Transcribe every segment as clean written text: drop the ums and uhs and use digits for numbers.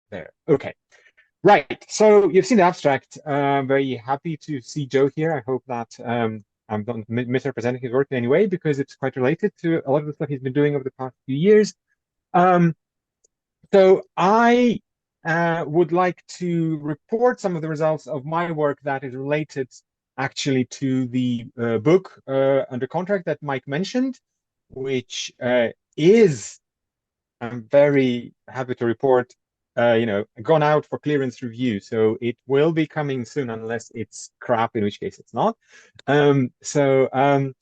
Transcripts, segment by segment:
there. Okay. Right. So you've seen the abstract. I'm very happy to see Joe here. I hope that I'm not misrepresenting his work in any way because it's quite related to a lot of the stuff he's been doing over the past few years. Um, so I would like to report some of the results of my work that is related actually to the book under contract that Mike mentioned, which is, I'm very happy to report, gone out for clearance review. So it will be coming soon unless it's crap, in which case it's not. The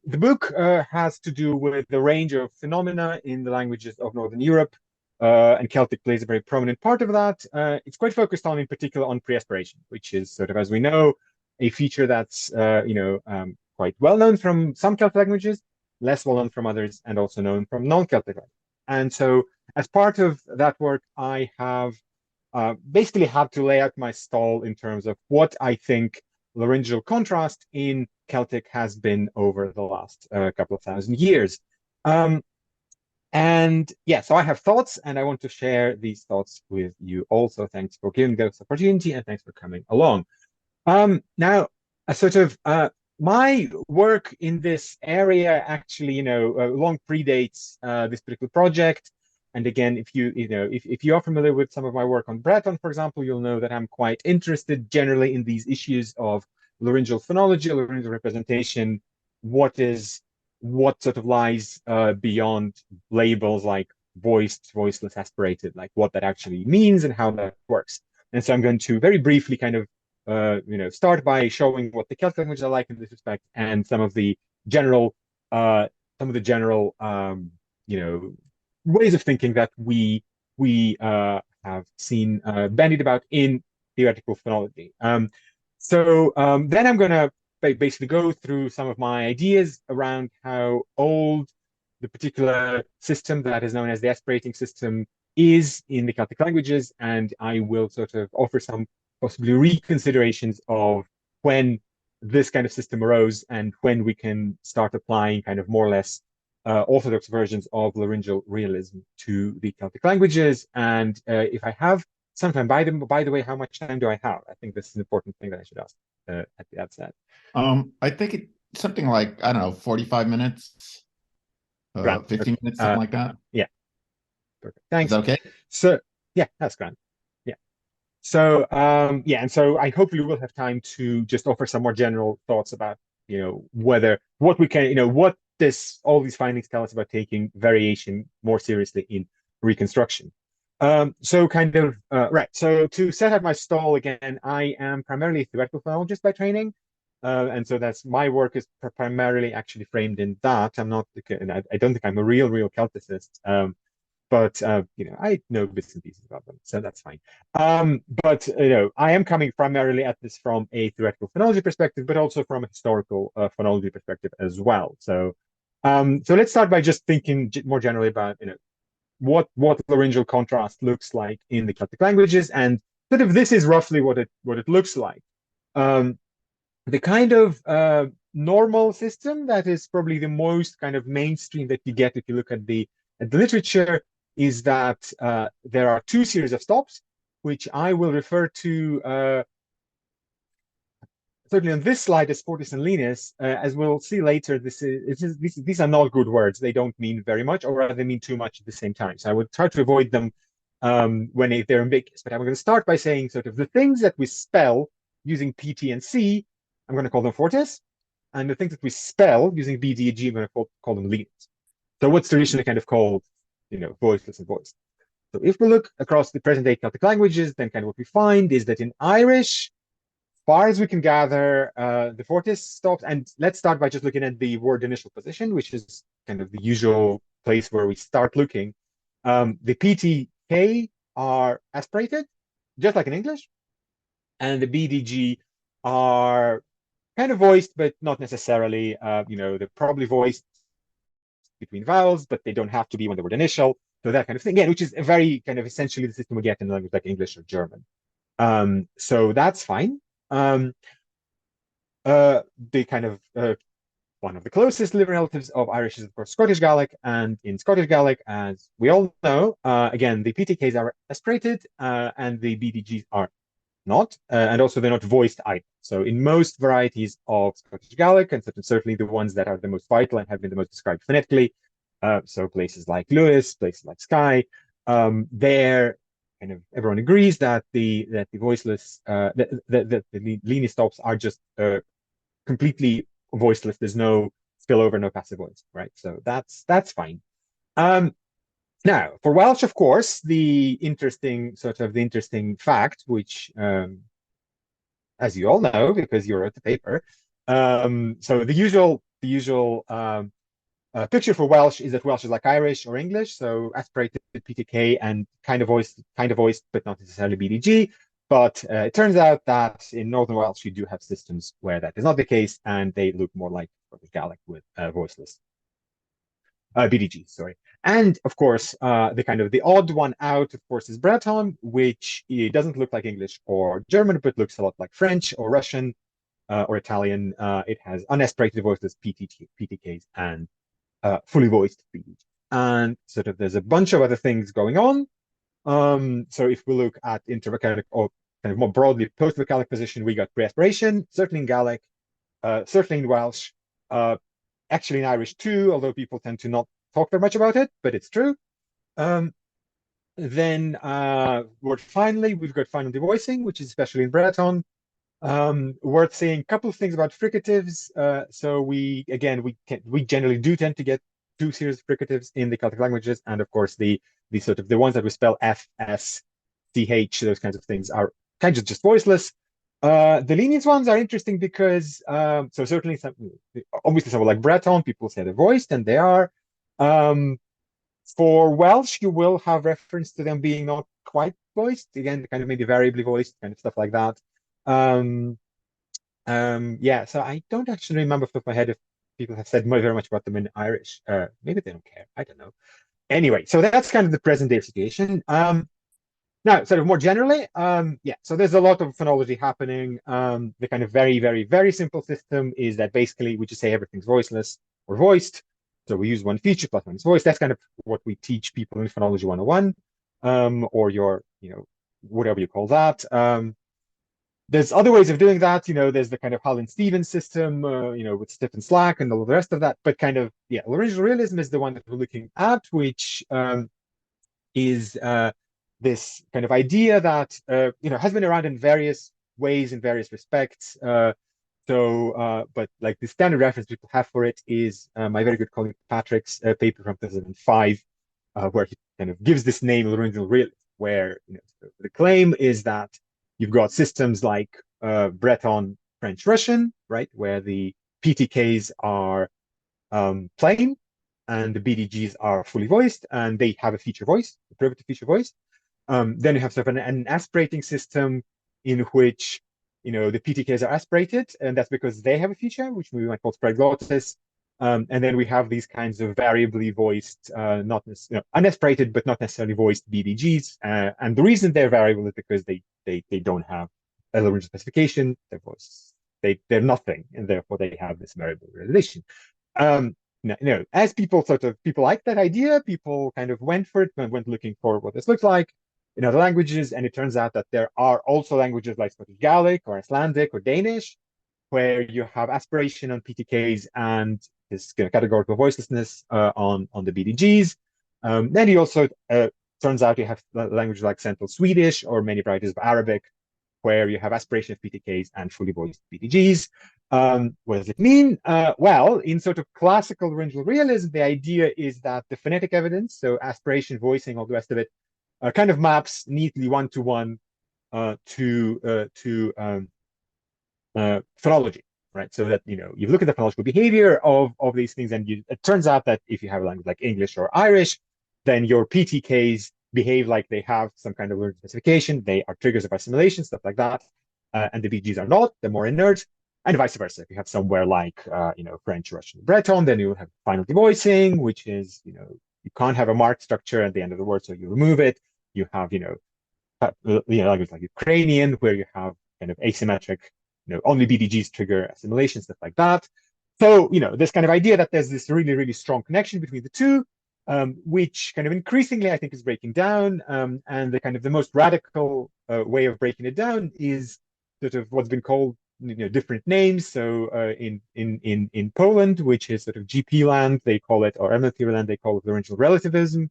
book has to do with the range of phenomena in the languages of Northern Europe, and Celtic plays a very prominent part of that. It's quite focused on, in particular, on pre-aspiration, which is sort of, as we know, a feature that's quite well known from some Celtic languages, less well known from others, and also known from non-Celtic languages. And so, as part of that work, I have basically had to lay out my stall in terms of what I think laryngeal contrast in Celtic has been over the last couple of thousand years. And yeah, so I have thoughts and I want to share these thoughts with you also. Thanks for giving this opportunity and thanks for coming along. Now, a sort of my work in this area actually, long predates this particular project. And again, if you are familiar with some of my work on Breton, for example, you'll know that I'm quite interested generally in these issues of laryngeal phonology, laryngeal representation, what sort of lies beyond labels like voiced, voiceless, aspirated, like what that actually means and how that works. And so I'm going to very briefly kind of start by showing what the Celtic languages are like in this respect and some of the general ways of thinking that we have seen bandied about in theoretical phonology. Then I'm going to basically go through some of my ideas around how old the particular system that is known as the aspirating system is in the Celtic languages, and I will sort of offer some possibly reconsiderations of when this kind of system arose and when we can start applying kind of more or less orthodox versions of laryngeal realism to the Celtic languages. And if I have some time, by the way, how much time do I have? I think this is an important thing that I should ask at the outset. I think it's something like, I don't know, 45 minutes, 15 minutes, something like that. Yeah. Perfect. Thanks. Is that okay? So, yeah, that's grand. Yeah. So, and so I hopefully will have time to just offer some more general thoughts about, what we can, what all these findings tell us about taking variation more seriously in reconstruction. So to set up my stall again, I am primarily a theoretical phonologist by training. And so that's my work is primarily actually framed in that. I'm not, I don't think I'm a real Celticist. But I know bits and pieces about them, so that's fine. But I am coming primarily at this from a theoretical phonology perspective, but also from a historical phonology perspective as well. So let's start by just thinking more generally about what laryngeal contrast looks like in the Celtic languages, and sort of this is roughly what it looks like. The kind of normal system that is probably the most kind of mainstream that you get if you look at the literature is that there are two series of stops, which I will refer to certainly on this slide as Fortis and Linus. As we'll see later, these are not good words. They don't mean very much, or rather they mean too much at the same time. So I would try to avoid them when they're ambiguous. But I'm going to start by saying sort of the things that we spell using P, T, and C, I'm going to call them Fortis. And the things that we spell using B, D, and G, I'm going to call them Linus. So what's traditionally kind of called voiceless and voiced. So if we look across the present-day Celtic languages, then kind of what we find is that in Irish, as far as we can gather, the Fortis stops, and let's start by just looking at the word initial position, which is kind of the usual place where we start looking. The PTK are aspirated, just like in English, and the BDG are kind of voiced, but not necessarily. They're probably voiced between vowels, but they don't have to be when the word initial. So that kind of thing, again, which is a very kind of essentially the system we get in language like English or German. So that's fine. The kind of one of the closest living relatives of Irish is, of course, Scottish Gaelic. And in Scottish Gaelic, as we all know, again, the PTKs are aspirated and the BDGs are not. And also, they're not voiced either. So in most varieties of Scottish Gaelic, and certainly the ones that are the most vital and have been the most described phonetically, so places like Lewis, places like Skye, there kind of everyone agrees that the voiceless the linear stops are just completely voiceless. There's no spillover, no passive voice, right? So that's fine. Now, for Welsh, of course, the interesting fact, which, as you all know, because you wrote the paper, so the usual picture for Welsh is that Welsh is like Irish or English, so aspirated PTK and kind of voiced, but not necessarily BDG. But it turns out that in Northern Welsh, you do have systems where that is not the case, and they look more like Scottish Gaelic with voiceless BDG, sorry. And of course, the odd one out, of course, is Breton, which it doesn't look like English or German, but looks a lot like French or Russian or Italian. It has unaspirated voiceless PTKs and fully voiced BDG. And sort of there's a bunch of other things going on. So if we look at intervocalic or kind of more broadly post-vocalic position, we got pre-aspiration, certainly in Gaelic, certainly in Welsh, actually in Irish too, although people tend to not talk very much about it, but it's true. Then finally, we've got final devoicing, which is especially in Breton. Worth saying a couple of things about fricatives. So we generally do tend to get two series of fricatives in the Celtic languages, and of course the ones that we spell F, S, C, H, those kinds of things are kind of just voiceless. The lenient ones are interesting because so certainly obviously someone like Breton, people say they're voiced, and they are. For Welsh, you will have reference to them being not quite voiced. Again, kind of maybe variably voiced, kind of stuff like that. Yeah, so I don't actually remember off the top of my head if people have said very much about them in Irish. Maybe they don't care. I don't know. Anyway, so that's kind of the present day situation. Now, sort of more generally, yeah, so there's a lot of phonology happening. The kind of very, very, very simple system is that basically we just say everything's voiceless or voiced. So we use one feature plus one is voice. That's kind of what we teach people in Phonology 101, or your, whatever you call that. There's other ways of doing that. There's the kind of Holland-Stevens system, with stiff and slack and all the rest of that. But kind of, yeah, Laryngeal realism is the one that we're looking at, which is this kind of idea that has been around in various ways, in various respects. But like the standard reference people have for it is my very good colleague Patrick's paper from 2005, where he kind of gives this name Laryngeal realism, where the claim is that you've got systems like Breton, French, Russian, right, where the PTKs are plain and the BDGs are fully voiced, and they have a feature voice, a privative feature voice. Then you have sort of an aspirating system in which the PTKs are aspirated, and that's because they have a feature, which we might call spread glottis. And then we have these kinds of variably voiced, not unaspirated, but not necessarily voiced BDGs. And the reason they're variable is because they don't have a laryngeal specification. They're voiced. They're nothing, and therefore they have this variable relation. As people like that idea, people kind of went for it, went looking for what this looks like in other languages, and it turns out that there are also languages like Scottish Gaelic or Icelandic or Danish, where you have aspiration on PTKs and this kind of categorical voicelessness on the BDGs. Then you also turns out you have languages like Central Swedish or many varieties of Arabic, where you have aspiration of PTKs and fully voiced BDGs. What does it mean? Well, in sort of classical laryngeal realism, the idea is that the phonetic evidence, so aspiration, voicing, all the rest of it, kind of maps neatly one-to-one to phonology, right? So that you look at the phonological behavior of these things, and it turns out that if you have a language like English or Irish, then your PTKs behave like they have some kind of word specification. They are triggers of assimilation, stuff like that, and the BGs are not. They're more inert, and vice versa. If you have somewhere like French, Russian, Breton, then you have final devoicing, which is you can't have a marked structure at the end of the word, so you remove it. You have language like Ukrainian, where you have kind of asymmetric, only BDGs trigger assimilation, stuff like that. So, this kind of idea that there's this really, really strong connection between the two, which kind of increasingly I think is breaking down. And the kind of the most radical way of breaking it down is sort of what's been called different names. So in Poland, which is sort of GP land, they call it, or MLT land, they call it Laryngeal relativism.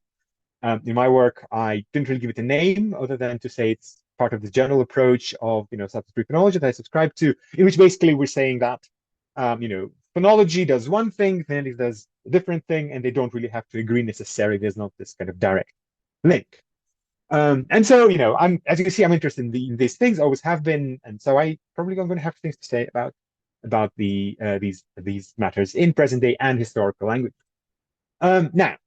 In my work, I didn't really give it a name other than to say it's part of the general approach of substitute phonology that I subscribe to, in which basically we're saying that phonology does one thing, phonetics does a different thing, and they don't really have to agree necessarily. There's not this kind of direct link. And so, I'm, as you can see, I'm interested in these things, always have been, and so I probably going to have things to say about these matters in present day and historical language. Now,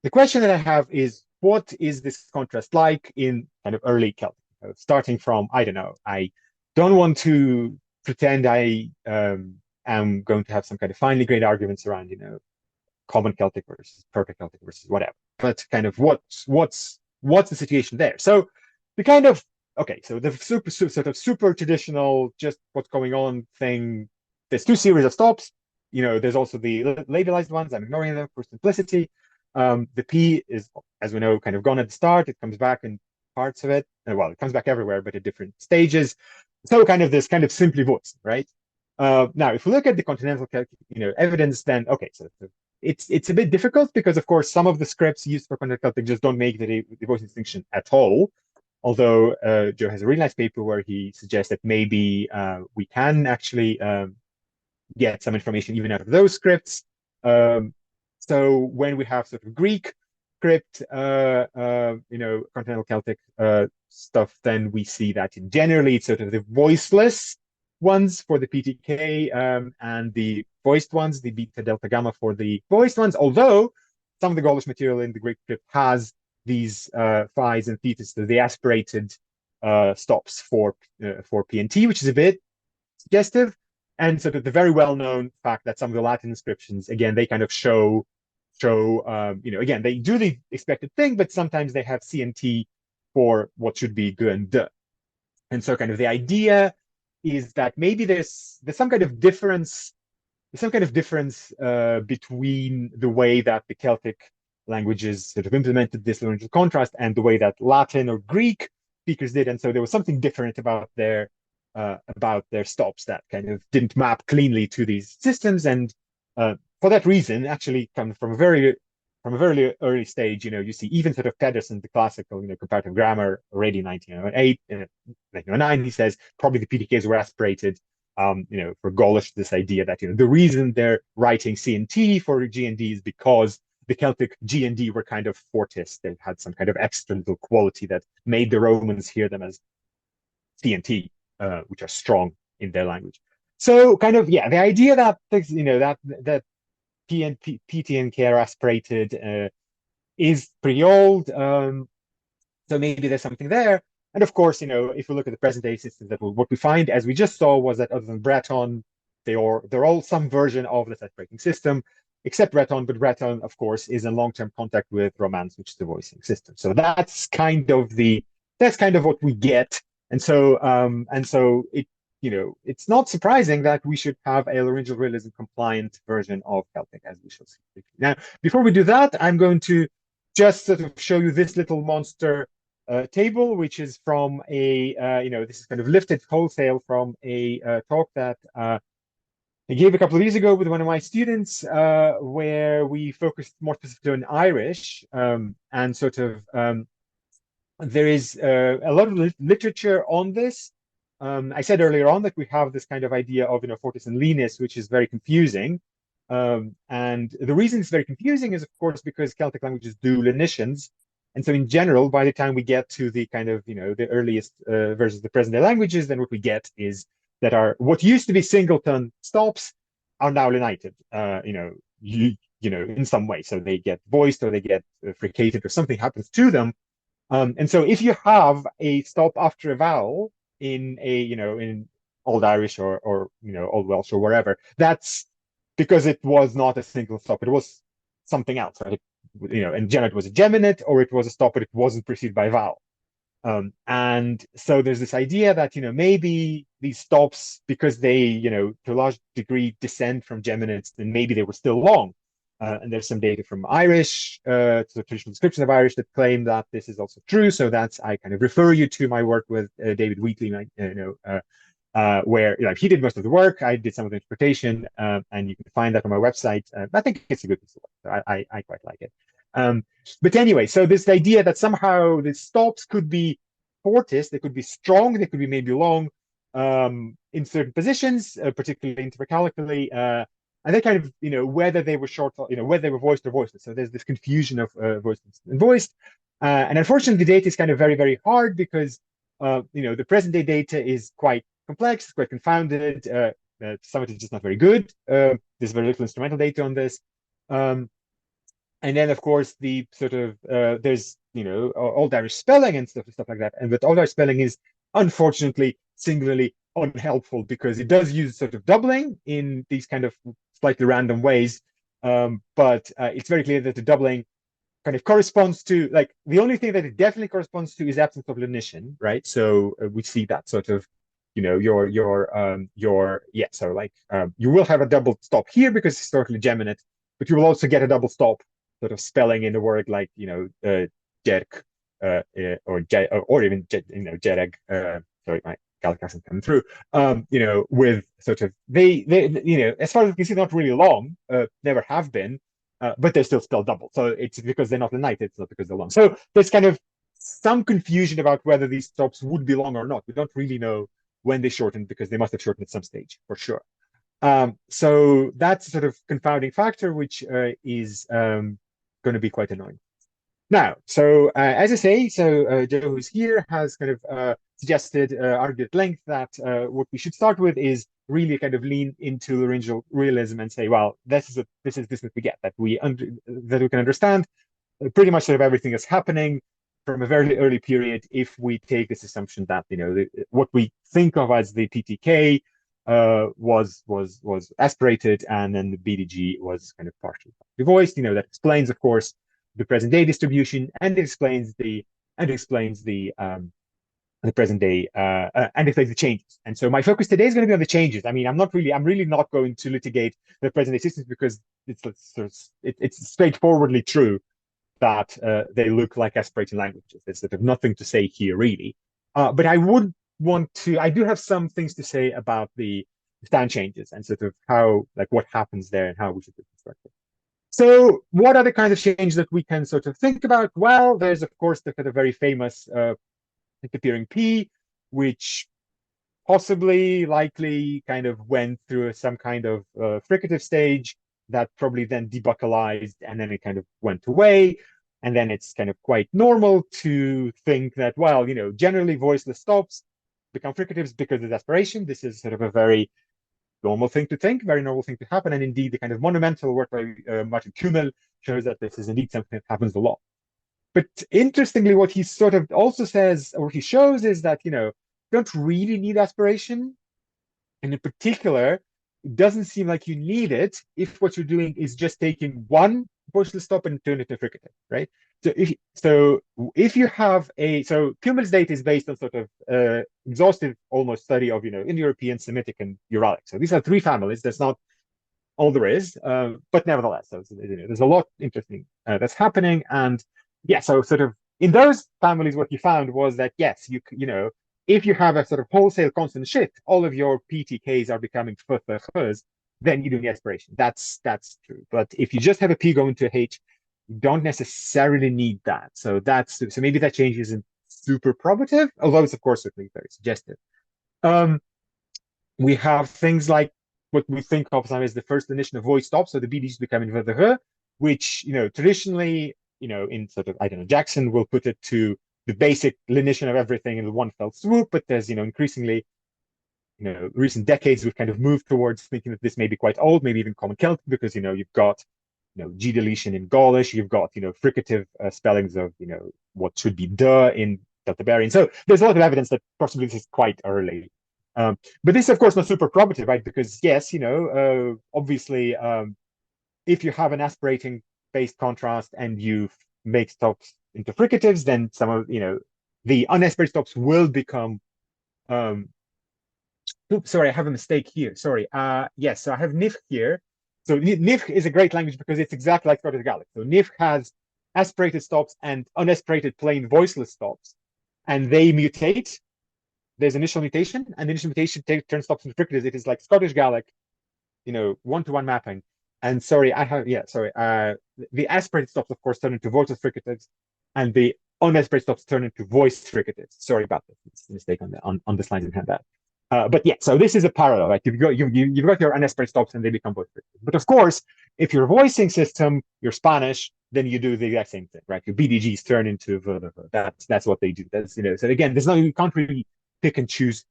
the question that I have is, what is this contrast like in kind of early Celtic? Starting from, I don't know, I don't want to pretend I am going to have some kind of finely grained arguments around, common Celtic versus proto Celtic versus whatever. But kind of what's the situation there? So the kind of so the sort of super traditional, just what's going on thing. There's two series of stops. There's also the labelized ones. I'm ignoring them for simplicity. The P is, as we know, kind of gone at the start. It comes back in parts of it. Well, it comes back everywhere, but at different stages. So kind of this kind of simply voiced, right? Now, if we look at the continental, evidence, then so it's a bit difficult because, of course, some of the scripts used for continental Celtic just don't make the voice distinction at all. Although Joe has a really nice paper where he suggests that maybe we can actually get some information even out of those scripts. So when we have sort of Greek script, continental Celtic stuff, then we see that generally it's sort of the voiceless ones for the PTK and the voiced ones, the beta, delta, gamma for the voiced ones. Although some of the Gaulish material in the Greek script has these phi's and thetas, the aspirated stops for P and T, which is a bit suggestive. And sort of the very well-known fact that some of the Latin inscriptions, again, they kind of show again, they do the expected thing, but sometimes they have C and T for what should be G and D. And so kind of the idea is that maybe there's some kind of difference, between the way that the Celtic languages sort of implemented this laryngeal contrast and the way that Latin or Greek speakers did. And so there was something different about their stops that kind of didn't map cleanly to these systems. And for that reason, actually, from a very early stage, you see even sort of Pedersen, the classical, comparative grammar, already 1908, 1909, he says probably the PTKs were aspirated, for Gaulish, this idea that, the reason they're writing C and T for G and D is because the Celtic G and D were kind of fortis. They had some kind of extra little quality that made the Romans hear them as C and T, which are strong in their language. So kind of, the idea that, that P and PT and K are aspirated is pretty old. So maybe there's something there. And of course, if we look at the present day systems, that what we find, as we just saw, was that other than Breton, they're all some version of the set-breaking system, except Breton. But Breton, of course, is in long-term contact with Romance, which is the voicing system. So that's kind of what we get. And so it it's not surprising that we should have a laryngeal realism compliant version of Celtic, as we shall see. Now, before we do that, I'm going to just sort of show you this little monster table, which is from a, this is kind of lifted wholesale from a talk that I gave a couple of years ago with one of my students, where we focused more specifically on Irish, and sort of there is a lot of literature on this. I said earlier on that we have this kind of idea of fortis and lenis, which is very confusing. And the reason it's very confusing is, of course, because Celtic languages do lenitions. And so in general, by the time we get to the kind of, the earliest versus the present day languages, then what we get is that what used to be singleton stops are now lenited, in some way. So they get voiced or they get fricated or something happens to them. And so if you have a stop after a vowel in in Old Irish or Old Welsh or wherever, that's because it was not a single stop. It was something else, right? And generally it was a geminate or it was a stop, but it wasn't preceded by a vowel. And so there's this idea that, maybe these stops, because they, to a large degree descend from geminates, then maybe they were still long. And there's some data from Irish, the traditional description of Irish, that claim that this is also true. So I kind of refer you to my work with David Wheatley, where he did most of the work. I did some of the interpretation, and you can find that on my website. I think it's a good piece of work. So I quite like it. But anyway, so this idea that somehow the stops could be fortis, they could be strong, they could be maybe long in certain positions, particularly intervocalically, and they kind of, whether they were short, whether they were voiced or voiceless. So there's this confusion of voiced and voiced. And unfortunately, the data is kind of very, very hard because, the present day data is quite complex, it's quite confounded. Some of it is just not very good. There's very little instrumental data on this. And then, of course, the sort of there's Old Irish spelling and stuff like that. And but Old Irish spelling is unfortunately singularly unhelpful because it does use sort of doubling in these kind of slightly random ways. But it's very clear that the doubling kind of corresponds to, like, the only thing that it definitely corresponds to is absence of lenition, right? So we see that sort of, so like you will have a double stop here because historically geminate, but you will also get a double stop sort of spelling in a word like jerk or even jereg. Sorry, my Gaelic accent coming through. With sort of they as far as we can see, not really long, never have been, but they're still spelled double. So it's because they're not lenited, it's not because they're long. So there's kind of some confusion about whether these stops would be long or not. We don't really know when they shortened because they must have shortened at some stage for sure. So that's a sort of confounding factor, which is going to be quite annoying. Now, so as I say, so Joe, who's here, has kind of suggested, argued at length that what we should start with is really kind of lean into laryngeal realism and say, well, this is what we get, that we can understand pretty much sort of everything that's happening from a very early period if we take this assumption that what we think of as the PTK was aspirated, and then the BDG was kind of partially voiced. That explains, of course, the present day distribution, and it explains the present day and explains the changes. And so my focus today is going to be on the changes. I mean, I'm really not going to litigate the present day systems because it's straightforwardly true that they look like aspirating languages. There's sort of nothing to say here really. But I do have some things to say about the stand changes and sort of how, like, what happens there and how we should construct it. So what are the kinds of changes that we can sort of think about? Well, there's, of course, the kind of very famous appearing P, which possibly, likely, kind of went through some kind of fricative stage that probably then debuccalized, and then it kind of went away. And then it's kind of quite normal to think that, well, generally voiceless stops become fricatives because of aspiration. This is sort of a very normal thing to think, very normal thing to happen. And indeed, the kind of monumental work by Martin Kummel shows that this is indeed something that happens a lot. But interestingly, what he sort of also says, or he shows, is that, you don't really need aspiration. And in particular, it doesn't seem like you need it if what you're doing is just taking one voiceless stop and turn it to fricative, right? So if you have so Kummel's data is based on sort of exhaustive almost study of Indo-European, Semitic, and Uralic. So these are three families. That's not all there is, but nevertheless, so there's a lot interesting that's happening. And yeah, so sort of in those families, what you found was that yes, if you have a sort of wholesale constant shift, all of your PTKs are becoming f, then you do the aspiration. That's true. But if you just have a P going to a H, you don't necessarily need that. So maybe that change isn't super probative, although it's of course certainly very suggestive. We have things like what we think of as the first lenition of voice stop, so the BDs becoming the, which traditionally, in sort of, I don't know, Jackson will put it to the basic lenition of everything in the one fell swoop, but there's increasingly, recent decades we've kind of moved towards thinking that this may be quite old, maybe even Common Celtic, because you've got G deletion in Gaulish, you've got fricative spellings of what should be duh in Celtiberian. So there's a lot of evidence that possibly this is quite early. But this is, of course, not super probative, right? Because yes, obviously, if you have an aspirating based contrast and you make stops into fricatives, then some of the unaspirated stops will become oops, sorry, I have a mistake here. Sorry. Yes, so I have NIF here. So NIF is a great language because it's exactly like Scottish Gaelic. So NIF has aspirated stops and unaspirated plain voiceless stops, and they mutate. There's initial mutation, and the initial mutation turns stops into fricatives. It is like Scottish Gaelic, one-to-one mapping. And sorry, sorry. The aspirated stops, of course, turn into voiceless fricatives, and the unaspirated stops turn into voiced fricatives. Sorry about this. It's a mistake on the slide. I didn't have that. But yeah, so this is a parallel, right? You've got your unaspirated stops and they become voiced fricatives. But of course, if your voicing system, you're Spanish, then you do the exact same thing, right? Your BDGs turn into that's what they do. That's so again, you can't really pick and choose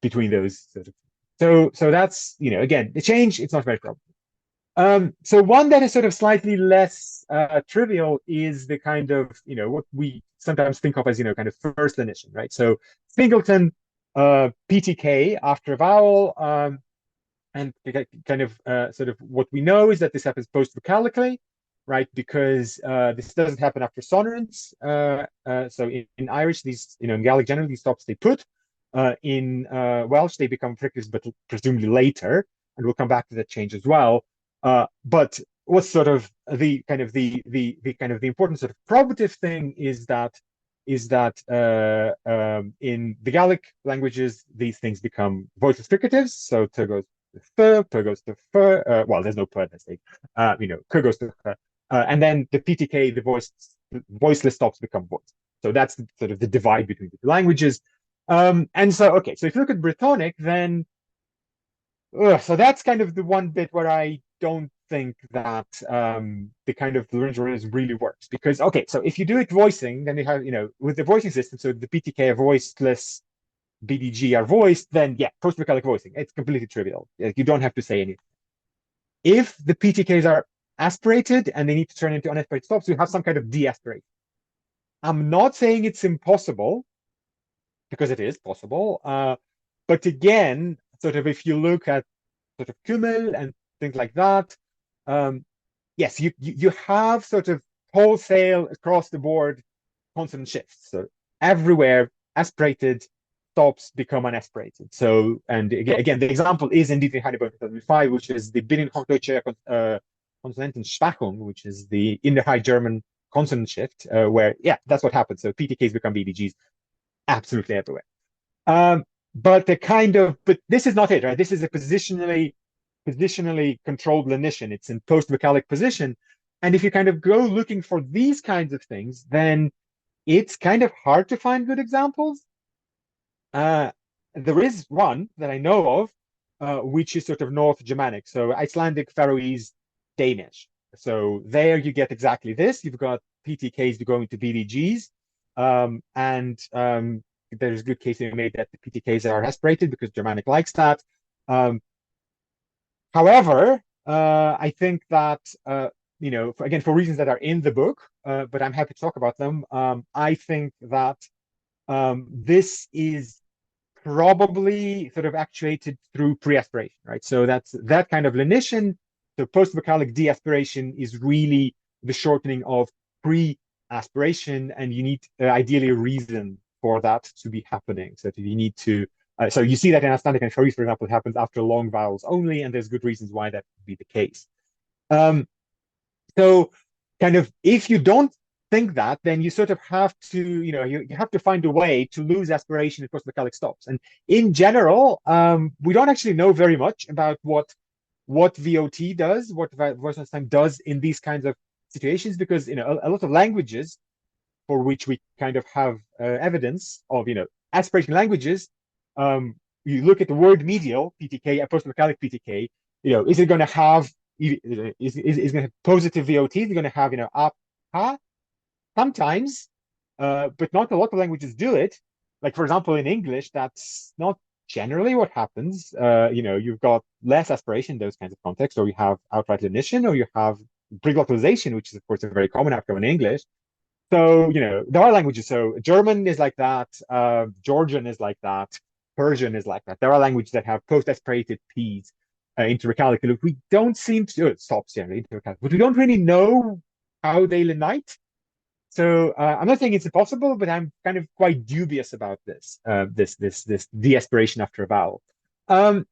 between those sort of. So that's again the change. It's not very probable. So one that is sort of slightly less trivial is the kind of what we sometimes think of as kind of first lenition, right? So singleton PTK after a vowel, and kind of sort of what we know is that this happens post-vocalically, right? Because this doesn't happen after sonorants. So in Irish, these in Gaelic generally these stops they put. In Welsh they become fricatives, but presumably later, and we'll come back to that change as well. But what's sort of the kind of the important sort of probative thing is that in the Gaelic languages these things become voiceless fricatives. So to goes to goes to fur. Well, there's no per at that stage. K goes to f, and then the PTK, the voiceless stops become voiced. So that's sort of the divide between the two languages. And so okay, so if you look at Brittonic, then so that's kind of the one bit where I don't think that the kind of laryngeal realism really works, because okay, so if you do it voicing, then you have with the voicing system, so the PTK are voiceless, BDG are voiced, then yeah, post-vocalic voicing, it's completely trivial. You don't have to say anything. If the PTKs are aspirated and they need to turn into unaspirated stops, you have some kind of de-aspiration. I'm not saying it's impossible, because it is possible, but again, sort of if you look at sort of Kummel and things like that, yes, you have sort of wholesale across the board consonant shifts. So everywhere aspirated stops become unaspirated. So, and again, the example is indeed in Heidelberg 2005, which is the Binnenhochdeutsche Konsonantenschwachung, which is the Inner High German consonant shift, where yeah, that's what happens. So PTKs become BDGs absolutely everywhere. But this is not it, right? This is a positionally controlled lenition. It's in post-vocalic position. And if you kind of go looking for these kinds of things, then it's kind of hard to find good examples. There is one that I know of, which is sort of North Germanic, so Icelandic, Faroese, Danish. So there you get exactly this. You've got PTKs going to BDGs, and there's a good case to be made that the PTKs are aspirated because Germanic likes that. However, I think that again, for reasons that are in the book, but I'm happy to talk about them. I think that this is probably sort of actuated through pre-aspiration, right? So that's that kind of lenition. So post-vocalic de-aspiration is really the shortening of pre-aspiration, and you need ideally a reason for that to be happening. So you need to so you see that in Icelandic and Faroese, for example, it happens after long vowels only, and there's good reasons why that would be the case. So kind of if you don't think that, then you sort of have to, you have to find a way to lose aspiration in post-vocalic stops. And in general, we don't actually know very much about what VOT does, what voice time does in these kinds of situations, because a lot of languages for which we kind of have evidence of, aspiration languages, you look at the word medial PTK, a post-vocalic PTK, is it going to have is going to have positive VOT? Is it going to have up ha? Sometimes, but not a lot of languages do it. Like for example, in English, that's not generally what happens. You've got less aspiration in those kinds of contexts, or you have outright lenition, or you have preglottalization, which is of course a very common outcome in English. So there are languages. So German is like that. Georgian is like that. Persian is like that. There are languages that have post-aspirated P's intervocalic. We don't seem to stops generally intervocalic, but we don't really know how they lenite. So I'm not saying it's impossible, but I'm kind of quite dubious about this de-aspiration after a vowel. If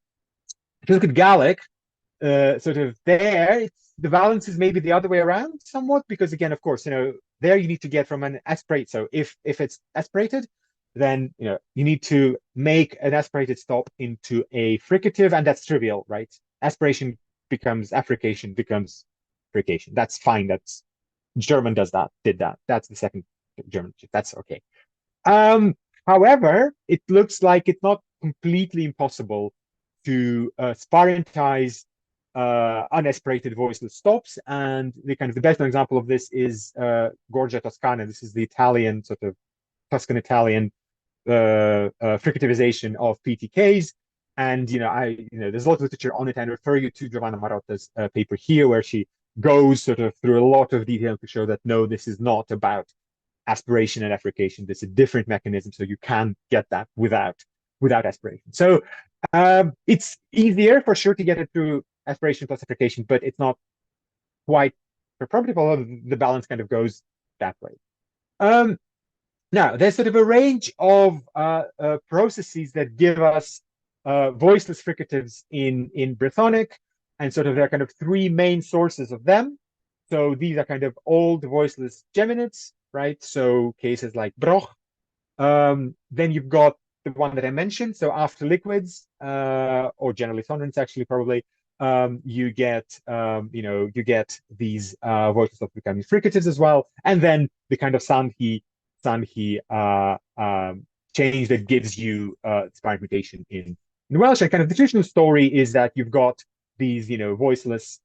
you look at Gallic, sort of there, the balance is maybe the other way around somewhat, because again, of course, there you need to get from an aspirate. So if it's aspirated, then you need to make an aspirated stop into a fricative, and that's trivial, right? Aspiration becomes affrication, becomes frication. That's fine. That's German did that. That's the second German. That's okay. However, it looks like it's not completely impossible to sparentize unaspirated voiceless stops. And the best known example of this is Gorgia Toscana. This is the Italian, sort of Tuscan Italian fricativization of PTKs. And there's a lot of literature on it, and I refer you to Giovanna Marotta's paper here, where she goes sort of through a lot of detail to show that no, this is not about aspiration and affrication. There's a different mechanism, so you can get that without aspiration. So it's easier for sure to get it through aspiration plus affrication, but it's not quite performative, although the balance kind of goes that way. Now, there's sort of a range of processes that give us voiceless fricatives in Brythonic, and sort of there are kind of three main sources of them. So these are kind of old voiceless geminates, right? So cases like Broch. Then you've got the one that I mentioned. So after liquids, or generally sonants, actually, probably, you get these voiceless stops becoming fricatives as well, and then the kind of Sandhi change that gives you sparent mutation in Welsh. And kind of the traditional story is that you've got these voiceless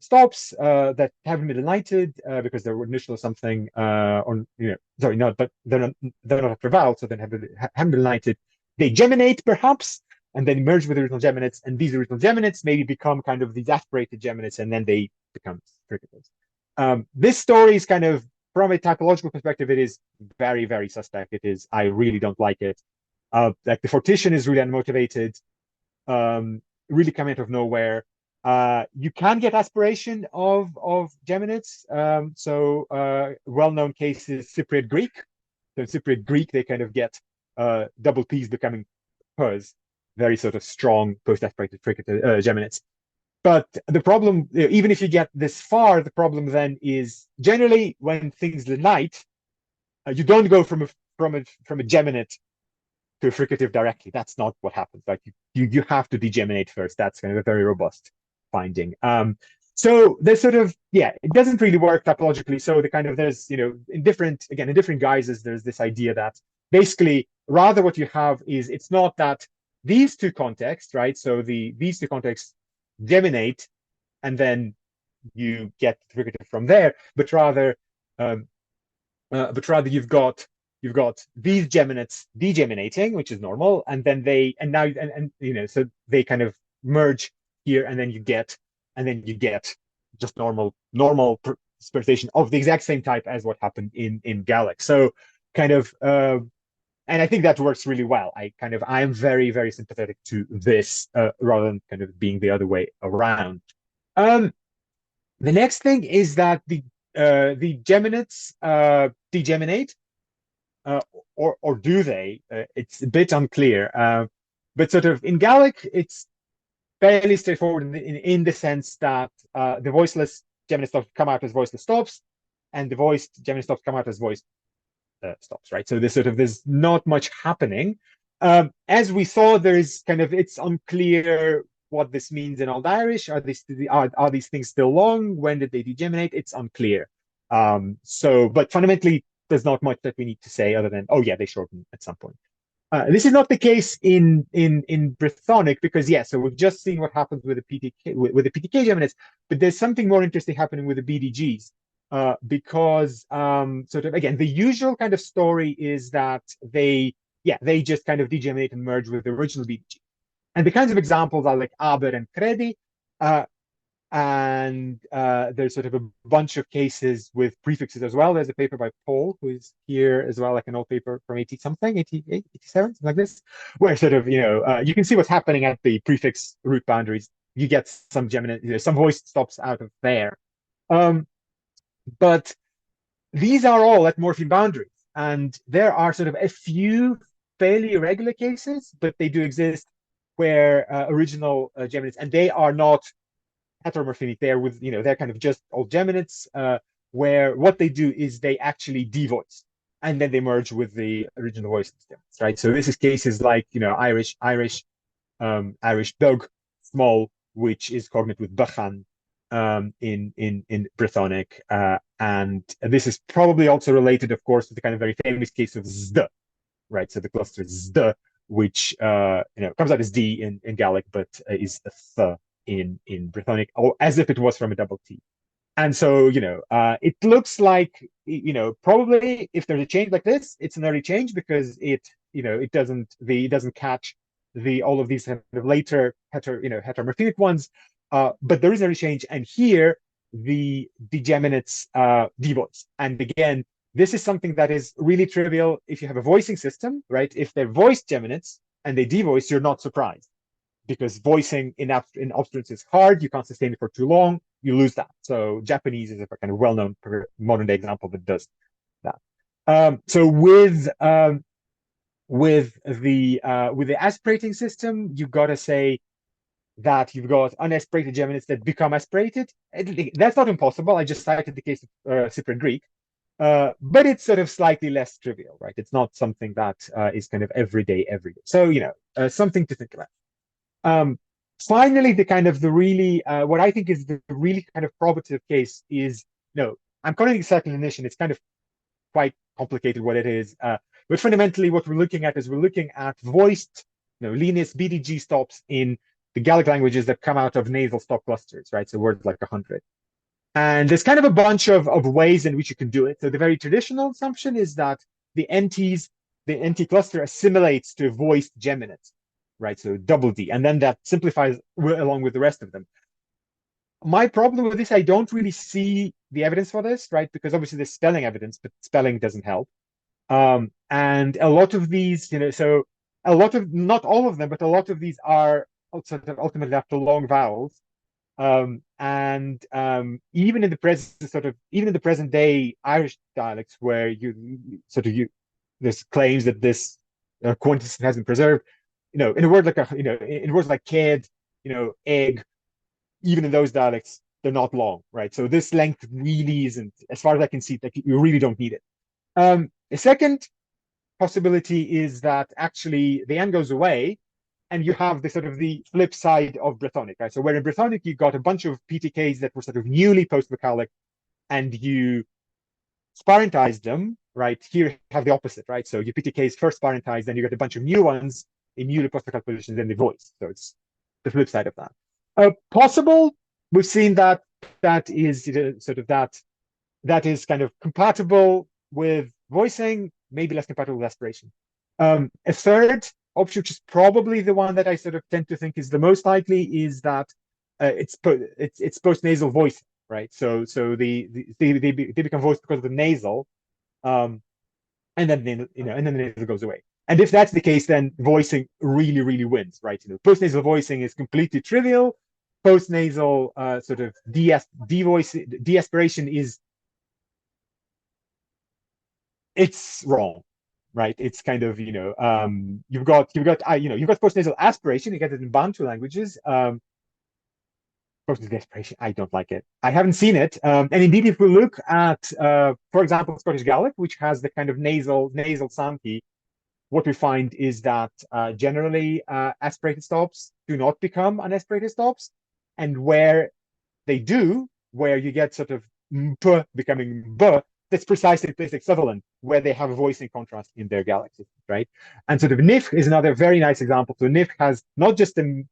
stops that haven't been delighted because they were initial something sorry, not, but they're not after vowel, so they haven't been delighted. They geminate perhaps, and then merge with the original geminates, and these original geminates maybe become kind of these aspirated geminates, and then they become fricatives. This story is kind of, from a typological perspective, it is very, very suspect. I really don't like it. Like the fortition is really unmotivated, really coming out of nowhere. You can get aspiration of geminates. Well-known case is Cypriot Greek. So in Cypriot Greek, they kind of get double P's becoming pers, very sort of strong post-aspirated geminates. But the problem, even if you get this far, the problem then is generally when things denite, you don't go from a geminate to a fricative directly. That's not what happens. Like you have to degeminate first. That's kind of a very robust finding. So there's sort of, it doesn't really work typologically. So there's in different guises, there's this idea that basically rather what you have is, it's not that these two contexts, right? So these two contexts geminate, and then you get fricative from there, but rather you've got these geminates degeminating, which is normal, and then so they kind of merge here, and then you get just normal dispersation of the exact same type as what happened in Gallic. So kind of and I think that works really well. I am very, very sympathetic to this rather than kind of being the other way around. The next thing is that the geminates degeminate, or do they? It's a bit unclear. But sort of in Gallic, it's fairly straightforward in the sense that the voiceless geminate stops come out as voiceless stops, and the voiced geminate stops come out as voiced stops, right? So there's not much happening. As we saw, it's unclear what this means in Old Irish. Are these things still long? When did they degeminate? It's unclear. But fundamentally, there's not much that we need to say other than, they shorten at some point. This is not the case in Brythonic, because so we've just seen what happens with the PTK geminates, but there's something more interesting happening with the BDGs. Because sort of again, the usual kind of story is that they just kind of degeminate and merge with the original BDG. And the kinds of examples are like Aber and Credi, and there's sort of a bunch of cases with prefixes as well. There's a paper by Paul, who is here as well, like an old paper from 80 something, 88, 87, something like this, where sort of you can see what's happening at the prefix root boundaries. You get some geminate, some voice stops out of there. But these are all at morpheme boundaries. And there are sort of a few fairly irregular cases, but they do exist where original geminates, and they are not heteromorphinic. They're with, they're kind of just old geminates, where what they do is they actually devoice, and then they merge with the original voice geminates, right? So this is cases like, Irish dog, small, which is cognate with bachan in Brythonic. And this is probably also related, of course, to the kind of very famous case of zd, right? So the cluster zd, which comes out as d in Gallic, but is a th in Brythonic, or as if it was from a double T. And so, it looks like, probably if there's a change like this, it's an early change because it doesn't catch all of these kind of later heteromorphinic ones. But there is an early change, and here the geminates devoice. And again, this is something that is really trivial if you have a voicing system, right? If they're voiced geminates and they devoice, you're not surprised, because voicing in obstruents is hard. You can't sustain it for too long. You lose that. So Japanese is a kind of well-known modern day example that does that. So with the aspirating system, you've got to say that you've got unaspirated geminates that become aspirated. That's not impossible. I just cited the case of Cypriot Greek. But it's sort of slightly less trivial, right? It's not something that is kind of every day. So, something to think about. Finally, the really, what I think is the really kind of probative case is, I'm calling it circle ignition. It's kind of quite complicated what it is. But fundamentally, what we're looking at is we're looking at voiced, Linus BDG stops in the Gallic languages that come out of nasal stop clusters, right? So words like 100. And there's kind of a bunch of ways in which you can do it. So the very traditional assumption is that the NT cluster assimilates to voiced geminates, right? So double D, and then that simplifies along with the rest of them. My problem with this, I don't really see the evidence for this, right? Because obviously there's spelling evidence, but spelling doesn't help. And a lot of these, not all of them, but a lot of these are sort of ultimately after long vowels. And even in the present day Irish dialects, where there's claims that this quantity hasn't preserved, in a word like in words like kid, egg, even in those dialects, they're not long, right? So this length really isn't, as far as I can see, like you really don't need it. A second possibility is that actually the N goes away, and you have the sort of the flip side of Brythonic, right? So where in Brythonic you got a bunch of PTKs that were sort of newly post-vocalic, and you sparentized them, right? Here you have the opposite, right? So your PTKs first sparentized, then you get a bunch of new ones in newly post-vocalic positions, then the voice. So it's the flip side of that. Possible, we've seen that is that is kind of compatible with voicing, maybe less compatible with aspiration. A third option, which is probably the one that I sort of tend to think is the most likely, is that it's post-nasal voice, right? So they become voiced because of the nasal, and then the nasal goes away. And if that's the case, then voicing really, really wins, right? Post-nasal voicing is completely trivial. Post-nasal sort of de-aspiration is, it's wrong, right? It's kind of, you've got post-nasal aspiration. You get it in Bantu languages. Post-nasal aspiration, I don't like it. I haven't seen it. And indeed, if we look at, for example, Scottish Gaelic, which has the kind of nasal sound key, what we find is that generally aspirated stops do not become unaspirated stops, and where they do, where you get sort of p becoming b, that's precisely place like Sutherland, where they have a voicing contrast in their Gaelic system, right? And sort of Nif is another very nice example. So Nif has not just a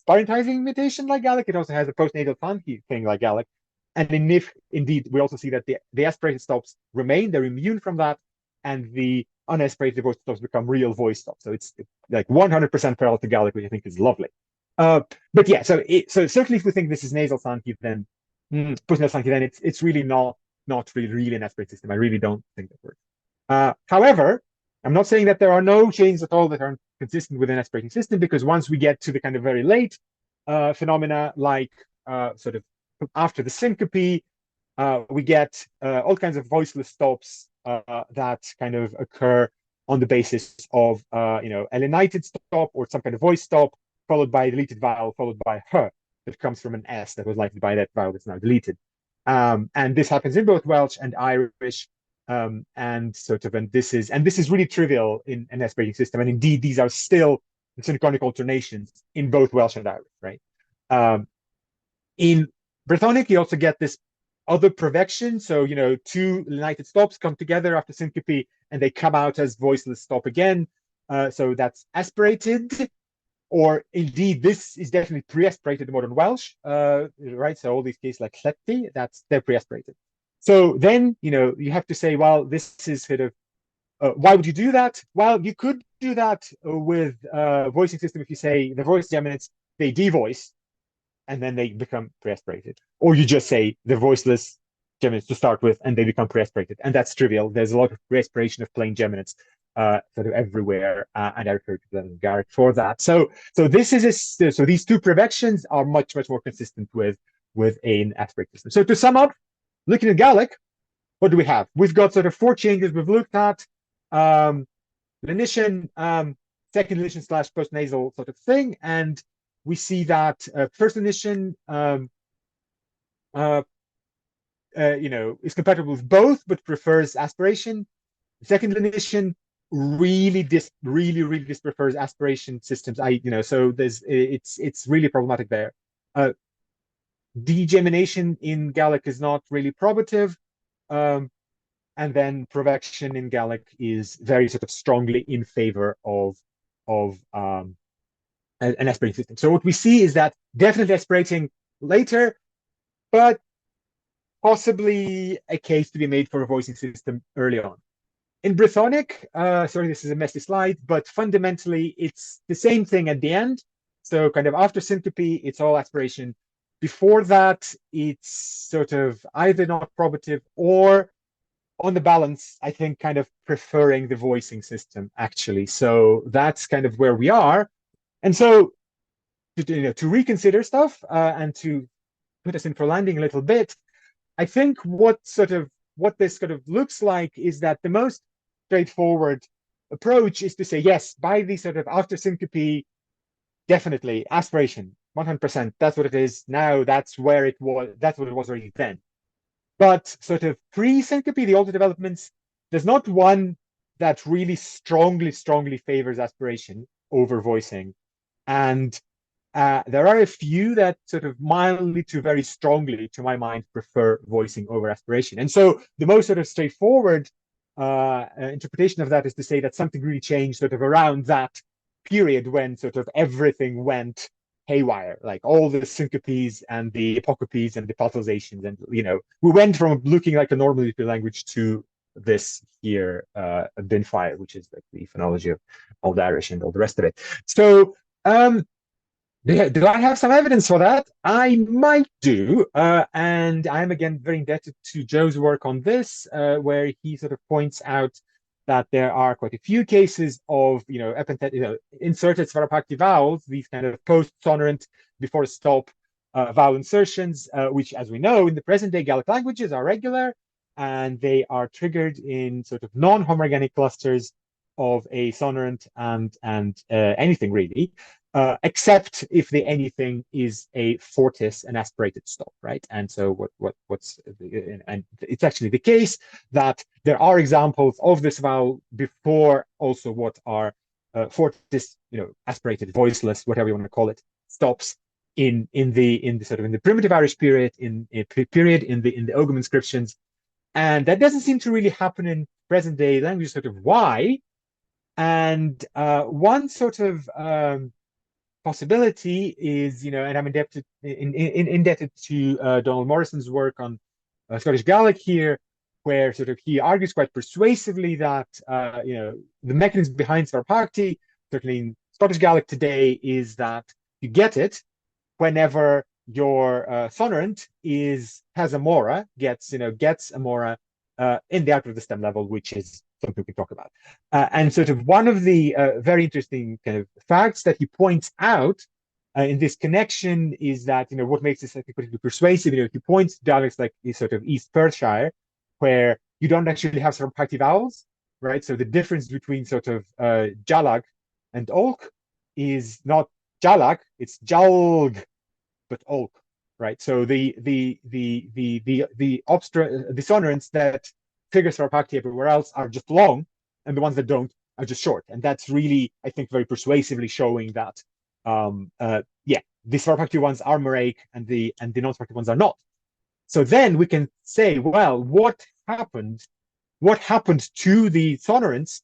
sparentizing imitation like Gaelic, it also has a postnatal sound thing like Gaelic. And in Nif, indeed, we also see that the aspirated stops remain, they're immune from that, and the unaspirated voice stops become real voice stops. So it's like 100% parallel to Gaelic, which I think is lovely. But yeah, so certainly if we think this is nasal sound key, then post-nasal sound key, then it's really not really an aspirated system. I really don't think that works. However, I'm not saying that there are no chains at all that aren't consistent with an aspirating system, because once we get to the kind of very late phenomena, like sort of after the syncope, we get all kinds of voiceless stops that kind of occur on the basis of a lenited stop or some kind of voice stop, followed by a deleted vowel, followed by her that comes from an S that was lighted by that vowel that's now deleted. And this happens in both Welsh and Irish. And this is really trivial in an aspirating system. And indeed, these are still the synchronic alternations in both Welsh and Irish, right? In Brythonic, you also get this other provection. So, two lenited stops come together after syncope and they come out as voiceless stop again. So that's aspirated, or indeed, this is definitely pre-aspirated in modern Welsh, right? So all these cases like llethe, they're pre-aspirated. So then, you have to say, well, this is sort of, why would you do that? Well, you could do that with voicing system if you say the voice geminates, they devoice, and then they become pre-aspirated. Or you just say the voiceless geminates to start with, and they become pre-aspirated. And that's trivial. There's a lot of pre-aspiration of plain geminates sort of everywhere, and I refer to them in Garrick for that. So these two projections are much more consistent with an aspirate system. So to sum up, looking at Gaelic, what do we have? We've got sort of 4 changes we've looked at. Lenition, second lenition / postnasal sort of thing, and we see that first lenition is compatible with both, but prefers aspiration. Second lenition really prefers aspiration systems. So it's really problematic there. Degemination in Gaelic is not really probative. And then provection in Gaelic is very sort of strongly in favor of an aspirating system. So what we see is that definitely aspirating later, but possibly a case to be made for a voicing system early on. In Brythonic, sorry, this is a messy slide, but fundamentally it's the same thing at the end. So kind of after syncope, it's all aspiration. Before that, it's sort of either not probative or, on the balance, I think kind of preferring the voicing system, actually. So that's kind of where we are. And so to reconsider stuff and to put us in for landing a little bit, I think what this sort of looks like is that the most straightforward approach is to say, yes, by the sort of after syncope, definitely aspiration, 100%. That's what it is now. That's where it was. That's what it was already then. But sort of pre-syncope, the older developments, there's not one that really strongly favors aspiration over voicing. And there are a few that sort of mildly to very strongly, to my mind, prefer voicing over aspiration. And so the most sort of straightforward interpretation of that is to say that something really changed sort of around that period when sort of everything went haywire, like all the syncopes and the apocopes and the palatalizations, and we went from looking like a normal language to this here binfire, which is like the phonology of Old Irish and all the rest of it. So do I have some evidence for that? I might do, and I'm again very indebted to Joe's work on this, where he sort of points out that there are quite a few cases of, inserted svarapakti vowels, these kind of post-sonorant before a stop vowel insertions, which, as we know, in the present-day Gaelic languages are regular, and they are triggered in sort of non-homoorganic clusters of a sonorant and anything really, except if the anything is a fortis, an aspirated stop, right? And so and it's actually the case that there are examples of this vowel before also what are fortis, aspirated, voiceless, whatever you want to call it, stops in the sort of in the primitive Irish period, in the Ogham inscriptions, and that doesn't seem to really happen in present day languages. Sort of why? And one sort of possibility is, and I'm indebted to Donald Morrison's work on Scottish Gaelic here, where sort of he argues quite persuasively that the mechanism behind Svarapakti, certainly in Scottish Gaelic today, is that you get it whenever your sonorant has a mora, gets a mora in the outer of the stem level, which is something we can talk about. And sort of one of the very interesting kind of facts that he points out in this connection is that, what makes this like particularly persuasive, if you point to dialects like sort of East Perthshire, where you don't actually have sort of party vowels, right? So the difference between sort of Jalag and Olk is not Jalag, it's Jalg, but Olk, right? So the dissonants that trigger Sarapakti everywhere else are just long, and the ones that don't are just short. And that's really, I think, very persuasively showing that yeah, the Sarapakti ones are Moraic and the non-Sarapakti ones are not. So then we can say, well, what happened to the sonorants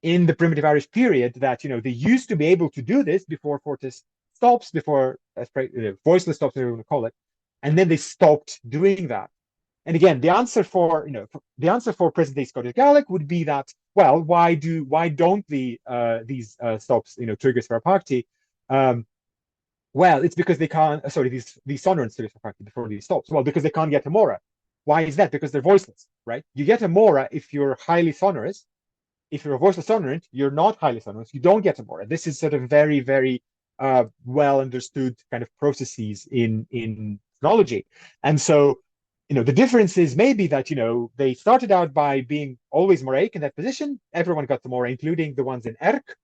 in the primitive Irish period that, they used to be able to do this before Fortis stops, before voiceless stops, whatever you want to call it, and then they stopped doing that. And again, the answer for present day Scottish Gaelic would be that, well, why don't these stops trigger Sarapakti? Well, it's because they can't. Sorry, these sonorants trigger Sarapakti before these stops. Well, because they can't get a mora. Why is that? Because they're voiceless, right? You get a mora if you're highly sonorous. If you're a voiceless sonorant, you're not highly sonorous. You don't get a mora. This is sort of very, very well understood kind of processes in phonology. And so, the difference is maybe that, they started out by being always Moraic in that position. Everyone got the mora, including the ones in Erk.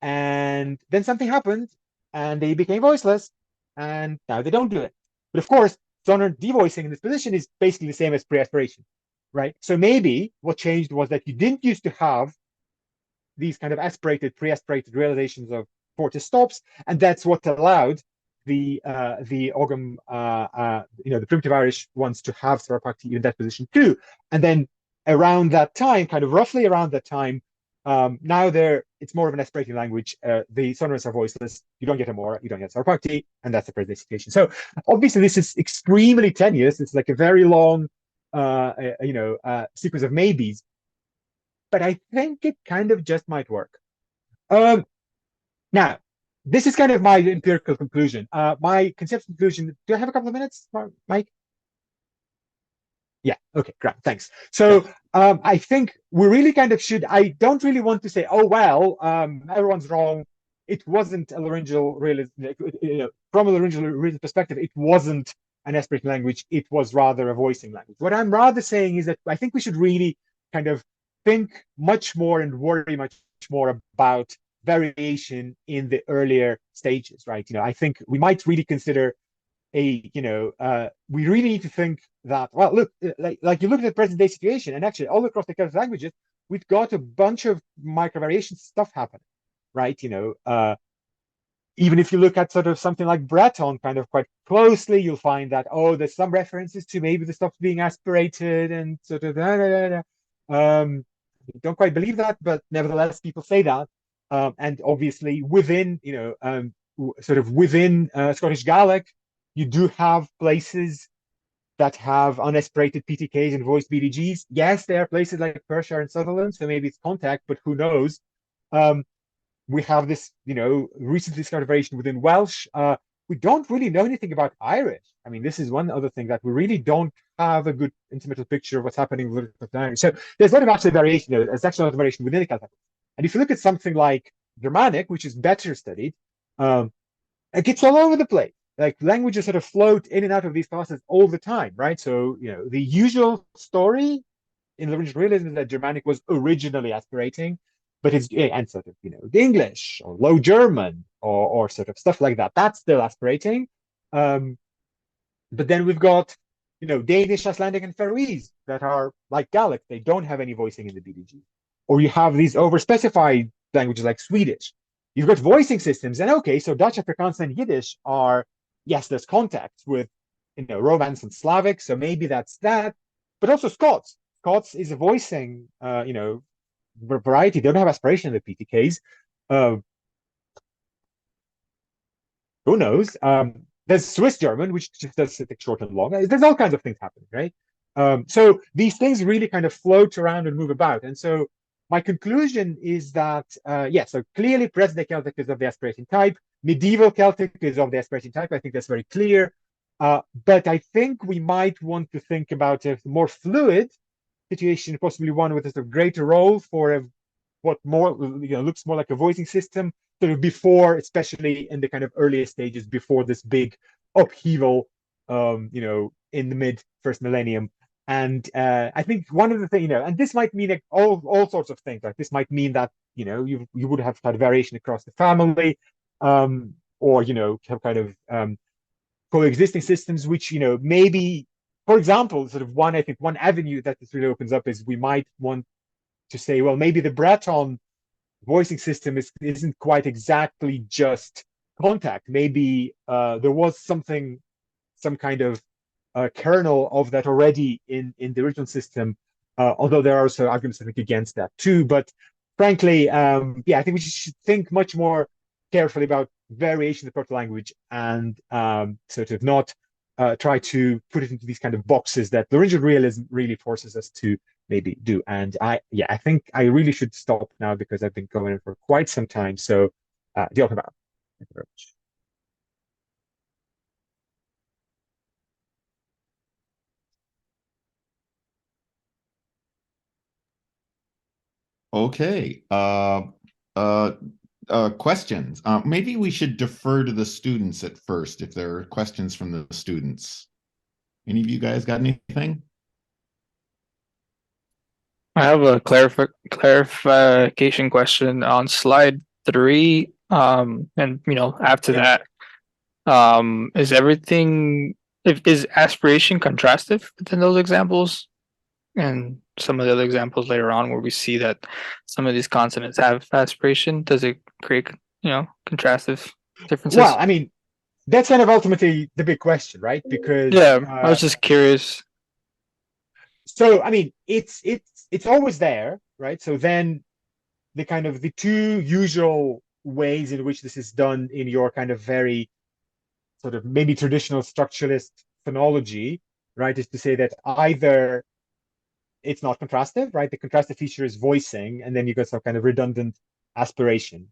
And then something happened and they became voiceless, and now they don't do it. But of course, sonorant devoicing in this position is basically the same as pre-aspiration, right? So maybe what changed was that you didn't used to have these kind of pre-aspirated realizations of Fortis stops, and that's what allowed the Ogham, the primitive Irish ones to have Sarapakti in that position too. And then around that time, kind of roughly around that time, now it's more of an aspirating language. The sonorants are voiceless. You don't get a mora, you don't get Sarapakti, and that's the present situation. So obviously this is extremely tenuous. It's like a very long, sequence of maybes. But I think it kind of just might work. Now, this is kind of my empirical conclusion. My conceptual conclusion. Do I have a couple of minutes, Mike? Yeah. Okay. Great. Thanks. So I think we really kind of should. I don't really want to say, oh well, everyone's wrong. It wasn't a laryngeal realism. From a laryngeal realism perspective, it wasn't an aspirating language. It was rather a voicing language. What I'm rather saying is that I think we should really kind of think much more and worry much more about variation in the earlier stages, right? I think we might really consider we really need to think that, well, look, like you look at the present day situation, and actually all across the Celtic languages, we've got a bunch of microvariation stuff happening, right? Even if you look at sort of something like Breton kind of quite closely, you'll find that, there's some references to maybe the stuff being aspirated and sort of don't quite believe that, but nevertheless, people say that. And obviously within, sort of within Scottish Gaelic, you do have places that have unaspirated PTKs and voiced BDGs. Yes, there are places like Perthshire and Sutherland, so maybe it's contact, but who knows? We have this, recently discovered variation within Welsh. We don't really know anything about Irish. I mean, this is one other thing that we really don't have a good intimate picture of what's happening with Irish. So there's a lot of actually variation. There's actually a lot of variation within the Celtic. And if you look at something like Germanic, which is better studied, it gets all over the place. Like languages sort of float in and out of these classes all the time, right? So, the usual story in Laryngeal Realism is that Germanic was originally aspirating, but it's, and sort of, the English or Low German or sort of stuff like that, that's still aspirating. But then we've got, Danish, Icelandic, and Faroese that are like Gaelic. They don't have any voicing in the BDG. Or you have these overspecified languages like Swedish. You've got voicing systems, and okay, so Dutch, Afrikaans, and Yiddish are, yes, there's contact with, Romance and Slavic, so maybe that's that. But also Scots. Scots is a voicing, variety. They don't have aspiration in the PTKs. Who knows? There's Swiss German, which just does take short and long. There's all kinds of things happening, right? So these things really kind of float around and move about. And so my conclusion is that, so clearly present-day Celtic is of the aspirating type. Medieval Celtic is of the aspirating type. I think that's very clear. But I think we might want to think about a more fluid situation, possibly one with a greater role for what more looks more like a voicing system, sort of before, especially in the kind of earliest stages, before this big upheaval, in the mid first millennium. And I think one of the things, and this might mean like all sorts of things. Like this might mean that you would have had variation across the family, or have kind of coexisting systems, which maybe, for example, sort of I think one avenue that this really opens up is we might want to say, well, maybe the Breton voicing system isn't quite exactly just contact. Maybe there was some kind of kernel of that already in the original system, although there are also arguments, I think, against that too. But frankly, I think we should think much more carefully about variation of the proto language and sort of not try to put it into these kind of boxes that Laryngeal realism really forces us to maybe do. And I think I really should stop now because I've been going for quite some time. So, deal about. Thank you very much. Okay. Questions. Maybe we should defer to the students at first if there are questions from the students. Any of you guys got anything? I have a clarification question on slide 3. And after that, is is aspiration contrastive within those examples? And some of the other examples later on where we see that some of these consonants have aspiration, does it create, contrastive differences? Well, I mean, that's kind of ultimately the big question, right? Because yeah, I was just curious. So, I mean, it's always there, right? So then the two usual ways in which this is done in your kind of very sort of maybe traditional structuralist phonology, right, is to say that either it's not contrastive, right? The contrastive feature is voicing, and then you got some kind of redundant aspiration.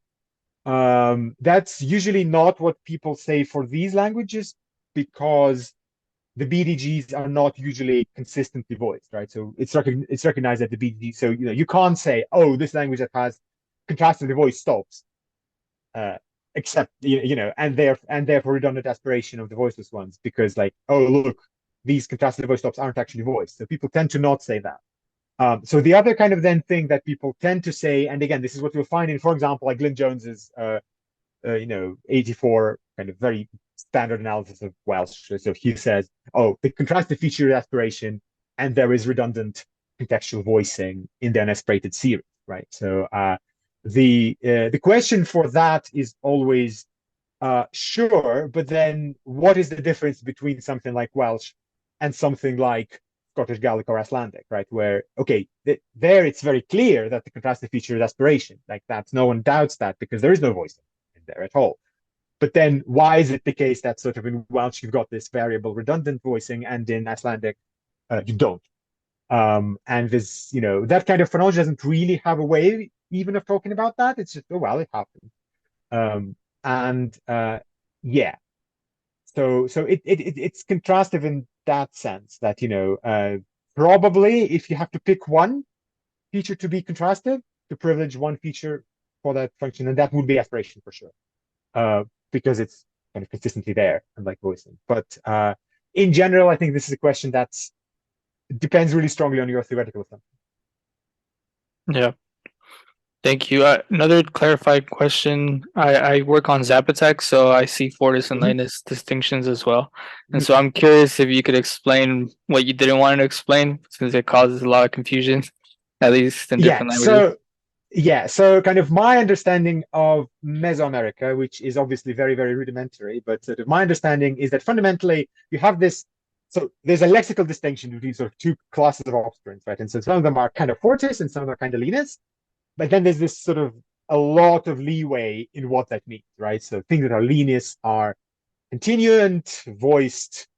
That's usually not what people say for these languages because the BDGs are not usually consistently voiced, right? So it's recognized that the BDG. So you can't say, oh, this language that has contrastively voiced stops, except and therefore redundant aspiration of the voiceless ones, because like, oh look, these contrastively voiced stops aren't actually voiced. So people tend to not say that. So the other kind of then thing that people tend to say, and again, this is what you'll find in, for example, like Glyn Jones's 84 kind of very standard analysis of Welsh. So he says, oh, the contrastive feature is aspiration, and there is redundant contextual voicing in the unaspirated series, right? So the question for that is always sure, but then what is the difference between something like Welsh and something like Scottish Gaelic or Icelandic, right? Where, okay, there it's very clear that the contrastive feature is aspiration. Like that's, no one doubts that because there is no voicing in there at all. But then why is it the case that sort of in Welsh you've got this variable redundant voicing and in Icelandic you don't? And this, that kind of phonology doesn't really have a way even of talking about that. It's just, oh, well, it happened. Yeah. So it's contrastive in that sense that, probably if you have to pick one feature to be contrastive, to privilege one feature for that function, and that would be aspiration for sure, because it's kind of consistently there, unlike voicing. But in general, I think this is a question that depends really strongly on your theoretical assumption. Yeah. Thank you. Another clarified question. I work on Zapotec, so I see Fortis and Linus distinctions as well. And so I'm curious if you could explain what you didn't want to explain, since it causes a lot of confusion, at least in different languages. So kind of my understanding of Mesoamerica, which is obviously very, very rudimentary, but sort of my understanding is that fundamentally you have this, so there's a lexical distinction between sort of two classes of obstruents, right? And so some of them are kind of Fortis and some of them are kind of Linus. But then there's this sort of a lot of leeway in what that means, right? So things that are Linus are continuant, voiced,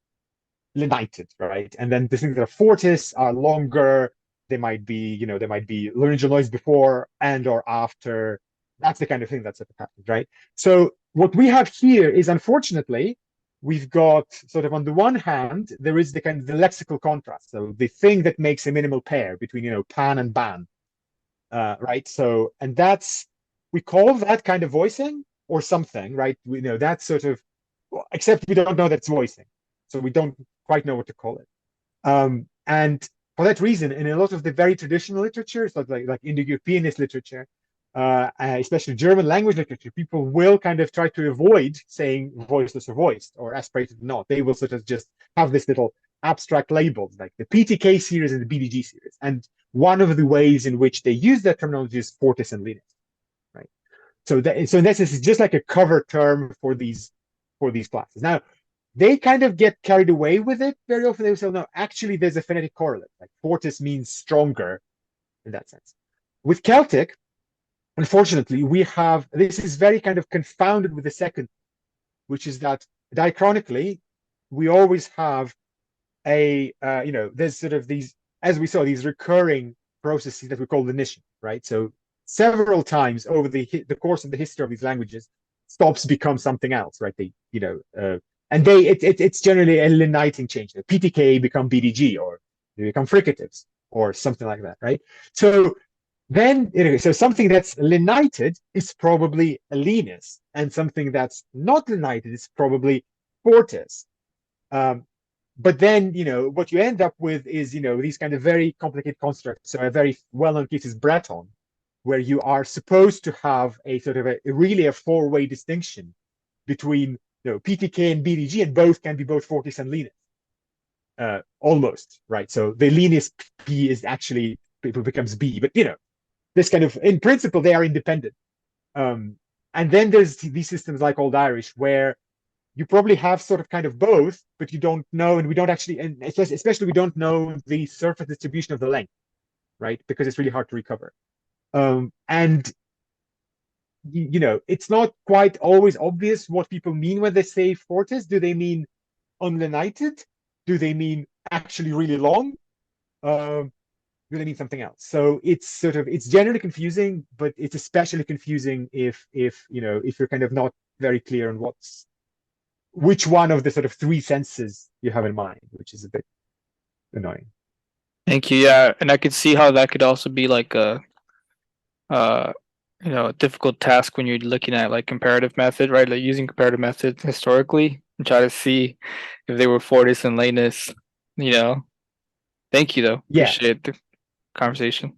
lenited, right? And then the things that are Fortis are longer. They might be, they might be laryngeal noise before and or after. That's the kind of thing that's happens, right? So what we have here is, unfortunately, we've got sort of on the one hand, there is the kind of the lexical contrast. So the thing that makes a minimal pair between, pan and ban. Right. So, and that's, we call that kind of voicing or something, right? We know that's sort of, except we don't know that's voicing, so we don't quite know what to call it. And for that reason, in a lot of the very traditional literature, so like Indo-Europeanist literature, especially German language literature, people will kind of try to avoid saying voiceless or voiced or aspirated or not. They will sort of just have this little abstract labels like the PTK series and the BDG series. And one of the ways in which they use that terminology is fortis and lenis, right? So in that sense, it's just like a cover term for these classes. Now, they kind of get carried away with it very often. They will say, no, actually, there's a phonetic correlate. Like fortis means stronger in that sense. With Celtic, unfortunately, we have, this is very kind of confounded with the second, which is that diachronically, we always have there's sort of these, as we saw, these recurring processes that we call lenition, right? So several times over the course of the history of these languages, stops become something else, right? And it's generally a leniting change. The PTK become BDG, or they become fricatives, or something like that, right? So then, so something that's lenited is probably a lenis, and something that's not lenited is probably fortis. But then, what you end up with is, these kind of very complicated constructs. So a very well-known case is Breton, where you are supposed to have a sort of really a four-way distinction between, PTK and BDG, and both can be both fortis and lenis. Almost, right? So the lenis P is actually, it becomes B, but, this kind of, in principle, they are independent. And then there's these systems like Old Irish, where you probably have sort of kind of both, but you don't know, and we don't actually, and especially we don't know the surface distribution of the length, right? Because it's really hard to recover. And it's not quite always obvious what people mean when they say fortis. Do they mean unlenited? Do they mean actually really long? Do they mean something else? So it's generally confusing, but it's especially confusing if you're kind of not very clear on which one of the sort of three senses you have in mind, which is a bit annoying. Thank you. Yeah, and I could see how that could also be like a difficult task when you're looking at like comparative method, right? Like using comparative method historically and try to see if they were fortis and lenis. Thank you though. Yeah. Appreciate the conversation.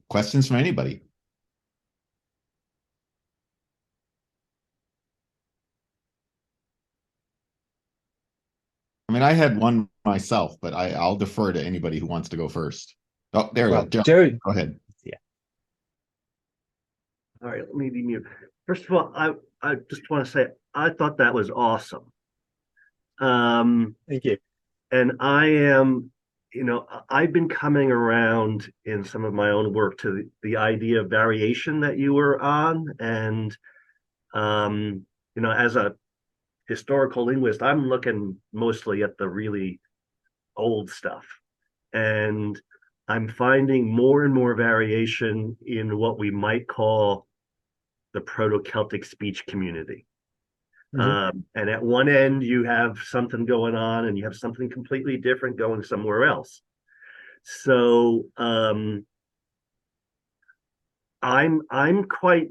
Questions from anybody? I mean, I had one myself, but I'll defer to anybody who wants to go first. Oh, there we go. Joe, go ahead. Yeah. All right, let me be mute. First of all, I just want to say I thought that was awesome. Thank you. And I am, I've been coming around in some of my own work to the idea of variation that you were on. And, as a historical linguist, I'm looking mostly at the really old stuff. And I'm finding more and more variation in what we might call the Proto-Celtic speech community. And at one end, you have something going on, and you have something completely different going somewhere else. So I'm quite.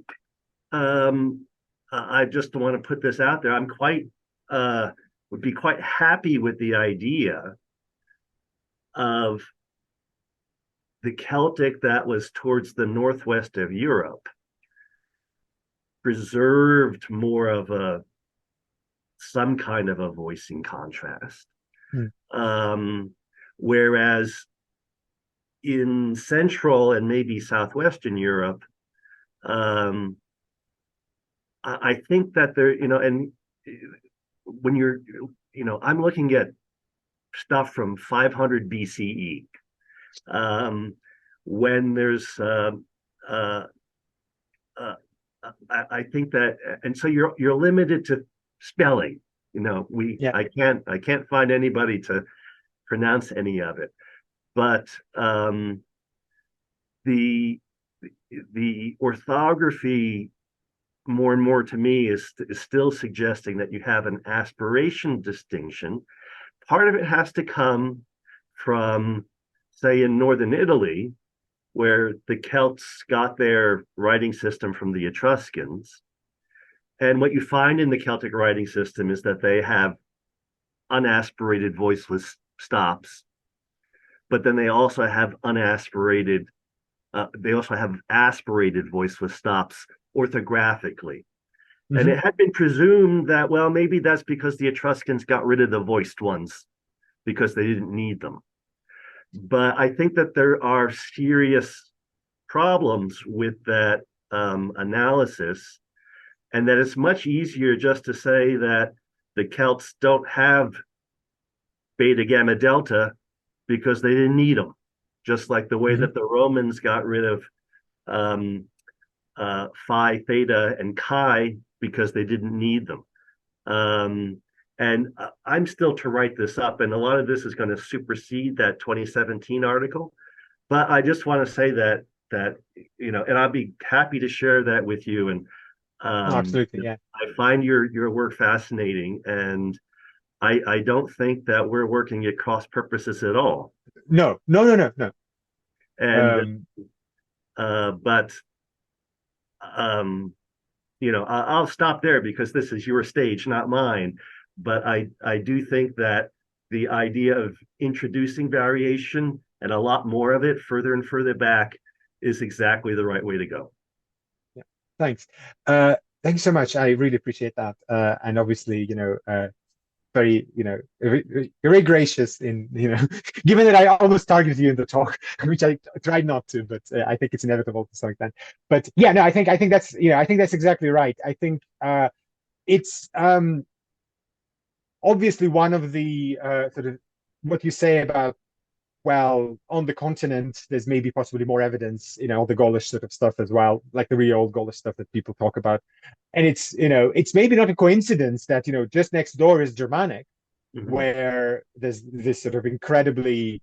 I just want to put this out there. I'm would be quite happy with the idea of the Celtic that was towards the northwest of Europe preserved more of some kind of a voicing contrast. Whereas in Central and maybe Southwestern Europe, I think that there, and when you're, I'm looking at stuff from 500 BCE, when there's, I think that, and so you're limited to spelling. I can't find anybody to pronounce any of it, but the orthography more and more to me is still suggesting that you have an aspiration distinction. Part of it has to come from, say, in northern Italy, where the Celts got their writing system from the Etruscans. And what you find in the Celtic writing system is that they have unaspirated voiceless stops, but then they also have aspirated voiceless stops orthographically. Mm-hmm. And it had been presumed that, well, maybe that's because the Etruscans got rid of the voiced ones because they didn't need them. But I think that there are serious problems with that analysis, and that it's much easier just to say that the Celts don't have beta, gamma, delta because they didn't need them, just like the way that the Romans got rid of phi, theta, and chi because they didn't need them. And I'm still to write this up, and a lot of this is going to supersede that 2017 article. But I just want to say that and I'll be happy to share that with you. And absolutely, yeah. I find your work fascinating, and I don't think that we're working at cross purposes at all. No. And but I'll stop there because this is your stage, not mine. But I do think that the idea of introducing variation and a lot more of it further and further back is exactly the right way to go. Yeah, thanks. Thank you so much. I really appreciate that. And obviously, very, very gracious in, given that I almost targeted you in the talk, which I tried not to, but I think it's inevitable to some extent. But yeah, no, I think that's, I think that's exactly right. I think it's obviously one of the sort of what you say about, well, on the continent, there's maybe possibly more evidence, all the Gaulish sort of stuff as well, like the real old Gaulish stuff that people talk about. And it's, it's maybe not a coincidence that, just next door is Germanic, where there's this sort of incredibly,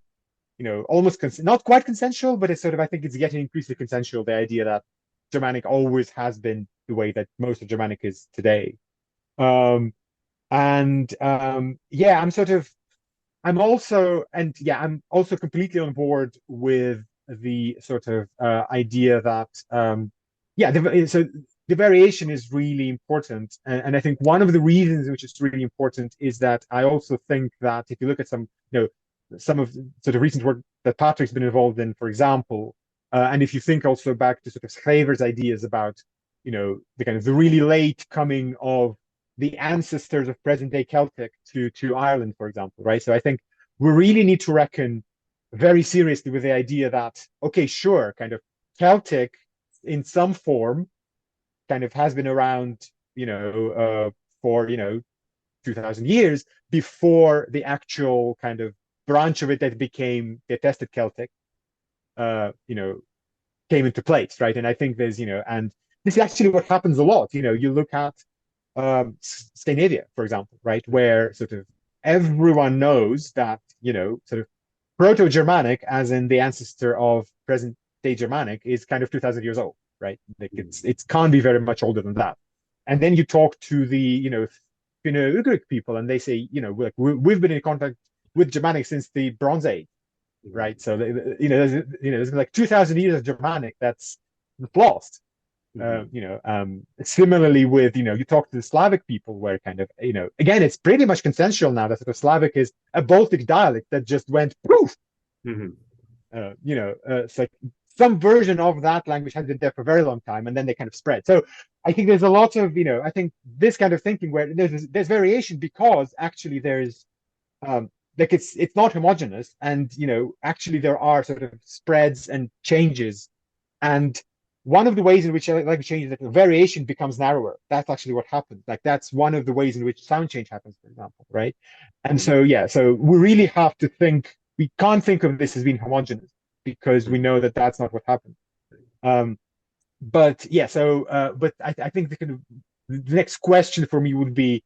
almost not quite consensual, but it's sort of, I think it's getting increasingly consensual, the idea that Germanic always has been the way that most of Germanic is today. Yeah, I'm also completely on board with the sort of idea that so the variation is really important, and I think one of the reasons which is really important is that I also think that if you look at some of sort of recent work that Patrick's been involved in, for example, and if you think also back to sort of Schrever's ideas about the kind of the really late coming of the ancestors of present-day Celtic to Ireland, for example, right? So I think we really need to reckon very seriously with the idea that, okay, sure, kind of Celtic in some form kind of has been around, for, 2,000 years before the actual kind of branch of it that became the attested Celtic, came into place, right? And I think there's, and this is actually what happens a lot. You look at Scandinavia, for example, right, where sort of everyone knows that sort of Proto-Germanic, as in the ancestor of present-day Germanic, is kind of 2,000 years old, right? Like it can't be very much older than that. And then you talk to the Finno-Ugric people, and they say we've been in contact with Germanic since the Bronze Age, right? So there's like 2,000 years of Germanic that's lost. Similarly with, you talk to the Slavic people where kind of, again, it's pretty much consensual now that sort of Slavic is a Baltic dialect that just went poof. It's like some version of that language has been there for a very long time, and then they kind of spread. So I think there's a lot of, I think this kind of thinking where there's variation because actually there's, like it's not homogeneous, and, actually there are sort of spreads and changes. And one of the ways in which language changes, that the variation becomes narrower. That's actually what happens. Like that's one of the ways in which sound change happens, for example, right? And so we really have to think. We can't think of this as being homogeneous because we know that that's not what happens. But I think the next question for me would be,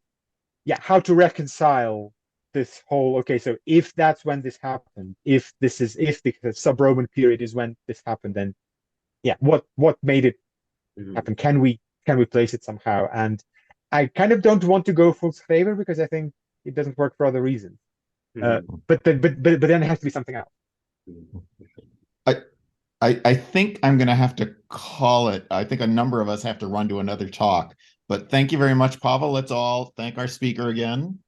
how to reconcile this whole. Okay, so if that's when this happened, if the sub-Roman period is when this happened, then what made it happen? Can we place it somehow? And I kind of don't want to go full favor because I think it doesn't work for other reasons. But then it has to be something else. I think I'm going to have to call it. I think a number of us have to run to another talk. But thank you very much, Pavel. Let's all thank our speaker again.